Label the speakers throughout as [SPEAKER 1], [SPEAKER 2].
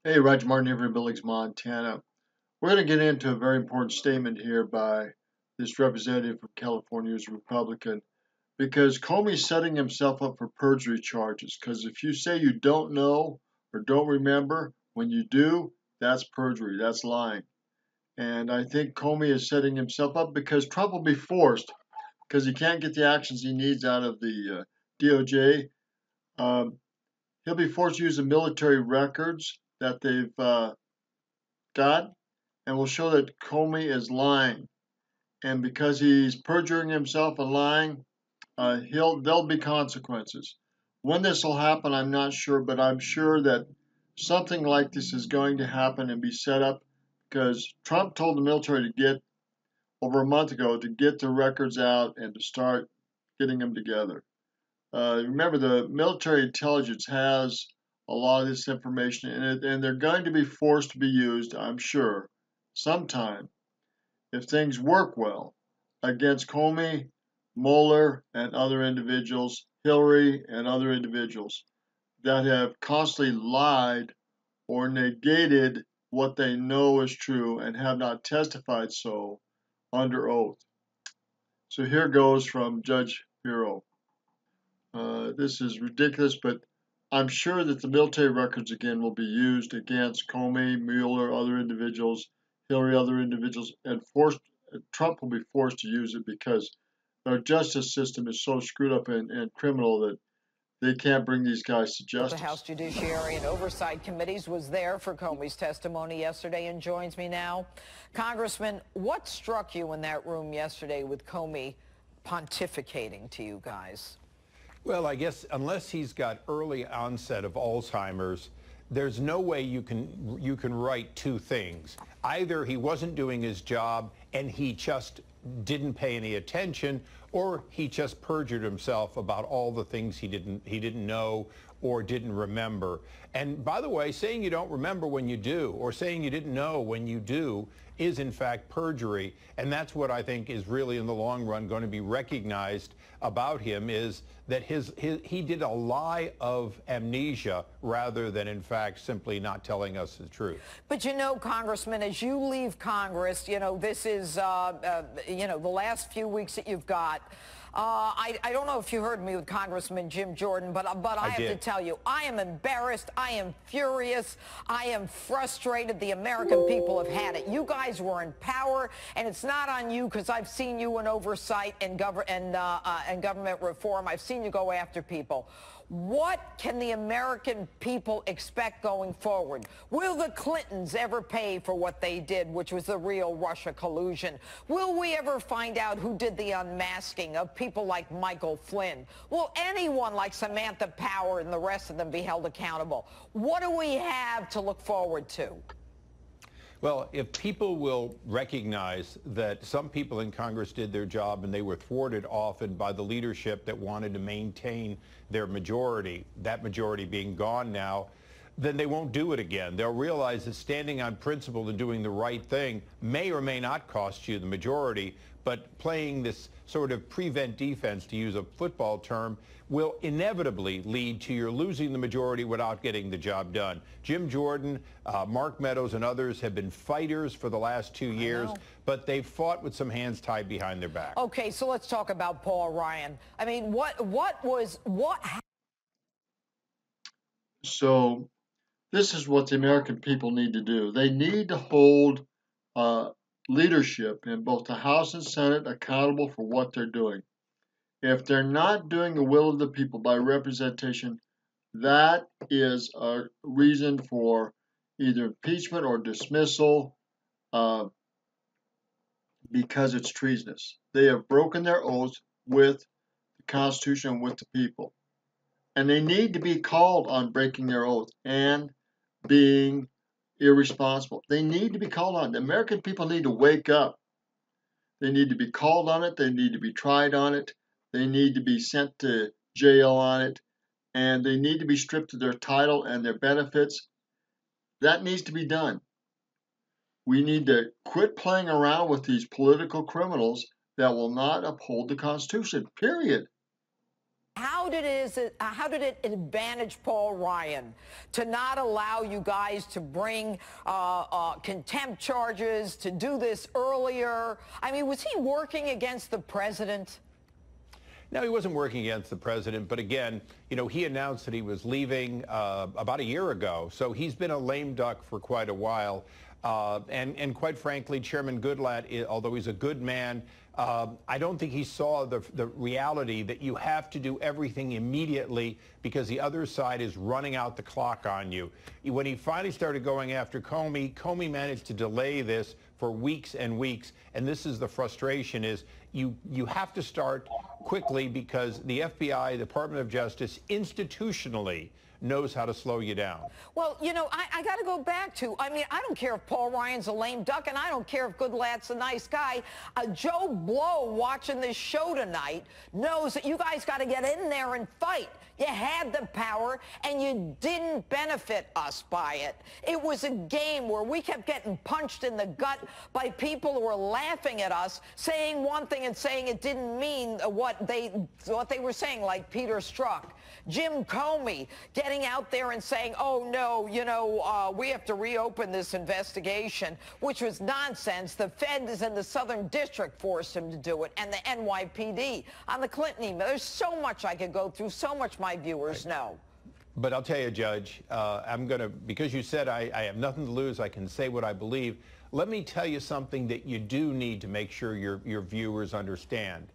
[SPEAKER 1] Hey, Roger Martin here from Billings, Montana. We're going to get into a very important statement here by this representative from California who's a Republican because Comey's setting himself up for perjury charges. Because if you say you don't know or don't remember, when you do, that's perjury, that's lying. And I think Comey is setting himself up because Trump will be forced, because he can't get the actions he needs out of the DOJ. Um, he'll be forced to use the military records that they've got and will show that Comey is lying. And because he's perjuring himself and lying, there'll be consequences. When this will happen, I'm not sure, but I'm sure that something like this is going to happen and be set up because Trump told the military to get over a month ago to get the records out and to start getting them together. Remember, the military intelligence has a lot of this information in it, and they're going to be forced to be used, I'm sure, sometime if things work well against Comey, Mueller, and other individuals, Hillary, and other individuals that have constantly lied or negated what they know is true and have not testified so under oath. So here goes from Judge Pirro. This is ridiculous, but I'm sure that the military records again will be used against Comey, Mueller, other individuals, Hillary, other individuals, and Trump will be forced to use it because our justice system is so screwed up and criminal that they can't bring these guys to
[SPEAKER 2] The House
[SPEAKER 1] justice.
[SPEAKER 2] Judiciary and Oversight Committees was there for Comey's testimony yesterday and joins me now. Congressman, what struck you in that room yesterday with Comey pontificating to you guys?
[SPEAKER 3] Well, I guess unless he's got early onset of Alzheimer's, there's no way you can write two things. Either he wasn't doing his job and he just didn't pay any attention, or he just perjured himself about all the things he didn't know or didn't remember. And by the way, saying you don't remember when you do, or saying you didn't know when you do, is in fact perjury. And that's what I think is really in the long run going to be recognized about him, is that he did a lie of amnesia rather than in fact simply not telling us the truth.
[SPEAKER 2] But you know, Congressman, as you leave Congress, you know, this is, the last few weeks that you've got. I don't know if you heard me with Congressman Jim Jordan, but I have to tell you, I am embarrassed. I am furious. I am frustrated. The American people have had it. You guys were in power, and it's not on you because I've seen you in oversight and government reform. I've seen you go after people. What can the American people expect going forward? Will the Clintons ever pay for what they did, which was the real Russia collusion? Will we ever find out who did the unmasking of people like Michael Flynn? Will anyone like Samantha Power and the rest of them be held accountable? What do we have to look forward to?
[SPEAKER 3] Well, if people will recognize that some people in Congress did their job and they were thwarted often by the leadership that wanted to maintain their majority, that majority being gone now, then they won't do it again. They'll realize that standing on principle and doing the right thing may or may not cost you the majority, but playing this sort of prevent defense, to use a football term, will inevitably lead to your losing the majority without getting the job done. Jim Jordan, Mark Meadows, and others have been fighters for the last 2 years, but they've fought with some hands tied behind their back.
[SPEAKER 2] Okay, so let's talk about Paul Ryan. I mean, what?
[SPEAKER 1] So this is what the American people need to do. They need to hold leadership in both the House and Senate accountable for what they're doing. If they're not doing the will of the people by representation, that is a reason for either impeachment or dismissal uh, because it's treasonous. They have broken their oath with the Constitution and with the people. And they need to be called on breaking their oath and being irresponsible. They need to be called on. The American people need to wake up. They need to be called on it. They need to be tried on it. They need to be sent to jail on it. And they need to be stripped of their title and their benefits. That needs to be done. We need to quit playing around with these political criminals that will not uphold the Constitution, period.
[SPEAKER 2] How did it advantage Paul Ryan to not allow you guys to bring contempt charges, to do this earlier? I mean, was he working against the president?
[SPEAKER 3] No, he wasn't working against the president. But again, you know, he announced that he was leaving about a year ago. So he's been a lame duck for quite a while. And quite frankly, Chairman Goodlatte, although he's a good man, I don't think he saw the reality that you have to do everything immediately because the other side is running out the clock on you. When he finally started going after Comey managed to delay this for weeks and weeks. And this is the frustration is you have to start quickly because the FBI, Department of Justice, institutionally knows how to slow you down.
[SPEAKER 2] Well, you know, I got to go back to, I mean, I don't care if Paul Ryan's a lame duck, and I don't care if Goodlatte's a nice guy. Joe Blow watching this show tonight knows that you guys got to get in there and fight. You had the power, and you didn't benefit us by it. It was a game where we kept getting punched in the gut by people who were laughing at us, saying one thing and saying it didn't mean what they were saying, like Peter Strzok. Jim Comey getting out there and saying, oh, no, you know, we have to reopen this investigation, which was nonsense. The feds in the Southern District forced him to do it, and the NYPD on the Clinton email. There's so much I could go through, so much my viewers know.
[SPEAKER 3] But I'll tell you, Judge, I'm going to, because you said I have nothing to lose, I can say what I believe. Let me tell you something that you do need to make sure your viewers understand.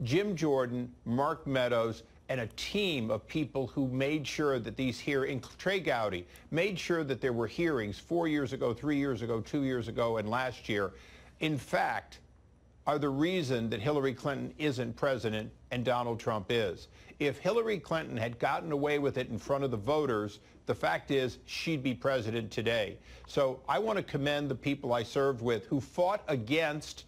[SPEAKER 3] Jim Jordan, Mark Meadows, and a team of people who made sure that these hearings, Trey Gowdy, made sure that there were hearings 4 years ago, 3 years ago, 2 years ago, and last year, in fact, are the reason that Hillary Clinton isn't president and Donald Trump is. If Hillary Clinton had gotten away with it in front of the voters, the fact is she'd be president today. So I want to commend the people I served with who fought against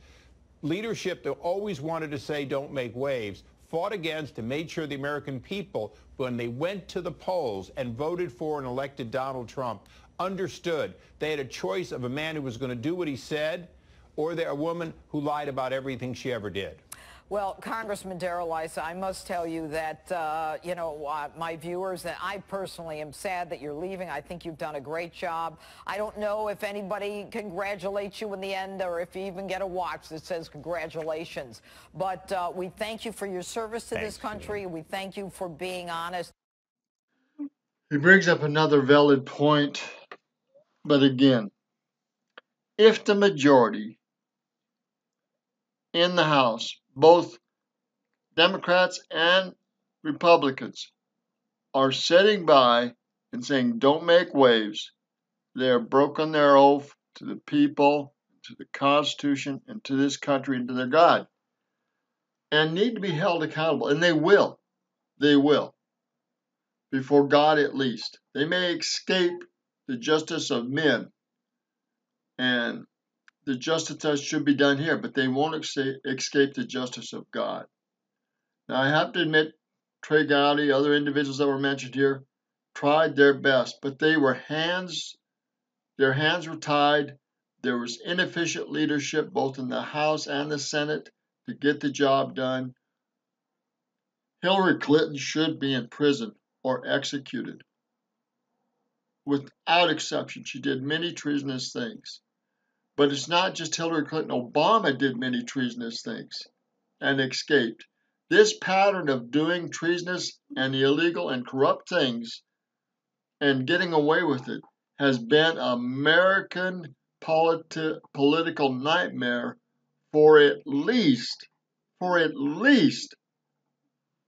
[SPEAKER 3] leadership that always wanted to say don't make waves, fought against and made sure the American people, when they went to the polls and voted for and elected Donald Trump, understood they had a choice of a man who was going to do what he said or a woman who lied about everything she ever did.
[SPEAKER 2] Well, Congressman Darrell Issa, I must tell you that, you know, my viewers, that I personally am sad that you're leaving. I think you've done a great job. I don't know if anybody congratulates you in the end or if you even get a watch that says congratulations. But we thank you for your service to this country. We thank you for being honest.
[SPEAKER 1] He brings up another valid point. But again, if the majority in the House, both Democrats and Republicans, are sitting by and saying don't make waves, they are broken their oath to the people, to the Constitution, and to this country and to their God, and need to be held accountable. And they will. They will. Before God at least. They may escape the justice of men and the justice that should be done here, but they won't escape the justice of God. Now, I have to admit, Trey Gowdy, other individuals that were mentioned here, tried their best, but their hands were tied. There was inefficient leadership both in the House and the Senate to get the job done. Hillary Clinton should be in prison or executed. Without exception, she did many treasonous things. But it's not just Hillary Clinton. Obama did many treasonous things and escaped. This pattern of doing treasonous and illegal and corrupt things and getting away with it has been American political nightmare for at least,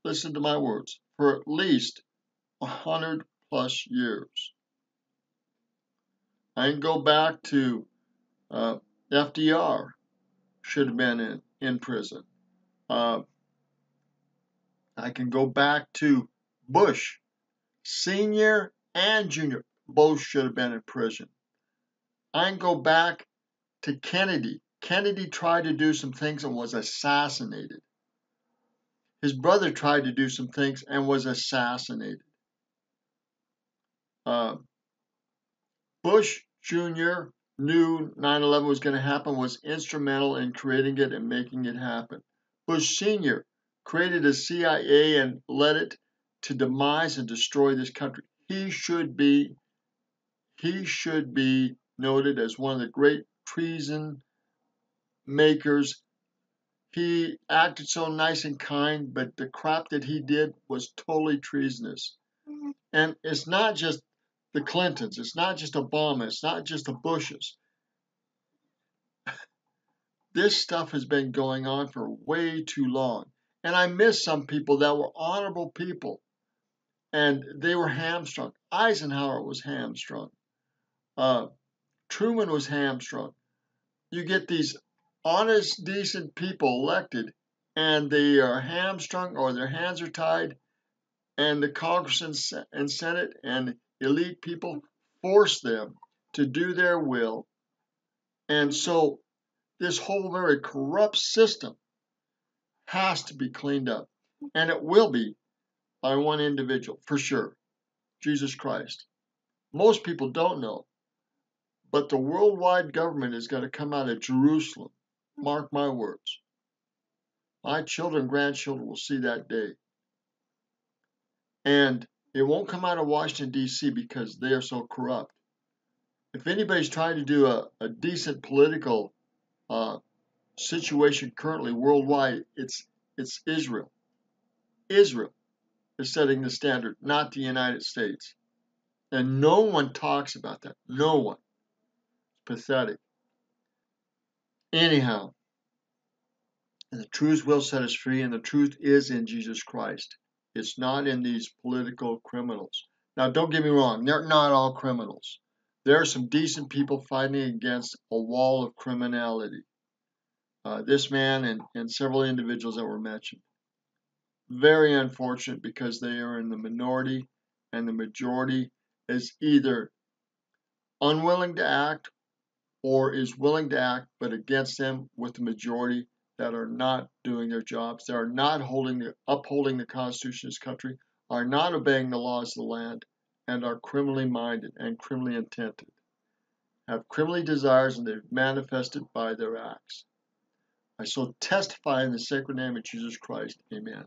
[SPEAKER 1] listen to my words, for at least 100 plus years. I can go back to FDR should have been in prison. I can go back to Bush, Senior and Junior, both should have been in prison. I can go back to Kennedy. Kennedy tried to do some things and was assassinated. His brother tried to do some things and was assassinated. Bush Jr. knew 9/11 was going to happen, was instrumental in creating it and making it happen. Bush Sr. created a CIA and led it to demise and destroy this country. He should be noted as one of the great treason makers. He acted so nice and kind, but the crap that he did was totally treasonous. And it's not just the Clintons, it's not just Obama, it's not just the Bushes. This stuff has been going on for way too long. And I miss some people that were honorable people, and they were hamstrung. Eisenhower was hamstrung. Truman was hamstrung. You get these honest, decent people elected, and they are hamstrung or their hands are tied, and the Congress and Senate and elite people force them to do their will. And so this whole very corrupt system has to be cleaned up. And it will be by one individual, for sure, Jesus Christ. Most people don't know, but the worldwide government is going to come out of Jerusalem. Mark my words. My children and grandchildren will see that day. And it won't come out of Washington, D.C. because they are so corrupt. If anybody's trying to do a decent political situation currently worldwide, it's Israel. Israel is setting the standard, not the United States. And no one talks about that. No one. It's pathetic. Anyhow, the truth will set us free, and the truth is in Jesus Christ. It's not in these political criminals. Now, don't get me wrong. They're not all criminals. There are some decent people fighting against a wall of criminality. This man and several individuals that were mentioned. Very unfortunate because they are in the minority, and the majority is either unwilling to act or is willing to act but against them with the majority that are not doing their jobs. They are not upholding the Constitution of this country, are not obeying the laws of the land, and are criminally minded and criminally intended, have criminally desires, and they've manifested by their acts. I so testify in the sacred name of Jesus Christ. Amen.